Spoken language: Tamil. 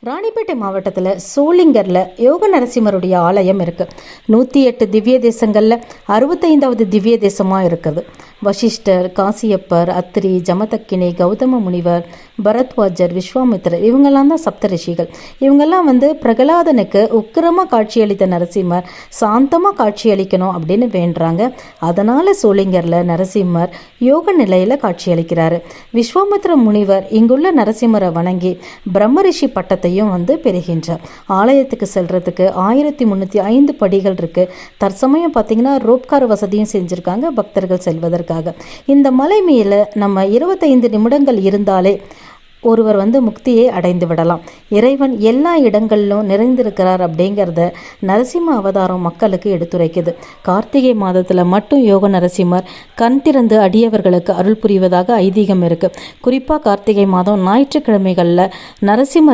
ராணிப்பேட்டை மாவட்டத்தில் சோளிங்கரில் யோக நரசிம்மருடைய ஆலயம் இருக்குது. 108 திவ்ய தேசங்களில் 65வது திவ்ய தேசமாக இருக்குது. வசிஷ்டர், காசியப்பர், அத்திரி, ஜமதக்கினி, கௌதம முனிவர், பரத்வாஜர், விஸ்வாமித்திரர் இவங்கெல்லாம் தான் சப்தரிஷிகள். இவங்கெல்லாம் பிரகலாதனுக்கு உக்கிரமாக காட்சியளித்த நரசிம்மர் சாந்தமாக காட்சியளிக்கணும் அப்படின்னு வேண்டுறாங்க. அதனால் சோளிங்கரில் நரசிம்மர் யோக நிலையில் காட்சியளிக்கிறாரு. விஸ்வாமித்திர முனிவர் இங்குள்ள நரசிம்மரை வணங்கி பிரம்மரிஷி பட்டத்தையும் பெறுகின்றார். ஆலயத்துக்கு செல்றதுக்கு 1305 படிகள் இருக்கு. தற்சமயம் பார்த்தீங்கன்னா ரோப்கார் வசதியும் செஞ்சிருக்காங்க பக்தர்கள் செல்வதற்காக. இந்த மலை மேல நம்ம 25 நிமிடங்கள் இருந்தாலே ஒருவர் முக்தியை அடைந்து விடலாம். இறைவன் எல்லா இடங்களிலும் நிறைந்திருக்கிறார் அப்படிங்கிறத நரசிம்ம அவதாரம் மக்களுக்கு எடுத்துரைக்குது. கார்த்திகை மாதத்தில் மட்டும் யோக நரசிம்மர் கண் திறந்து அடியவர்களுக்கு அருள் புரிவதாக ஐதீகம் இருக்கு. குறிப்பாக கார்த்திகை மாதம் ஞாயிற்றுக்கிழமைகளில் நரசிம்மர்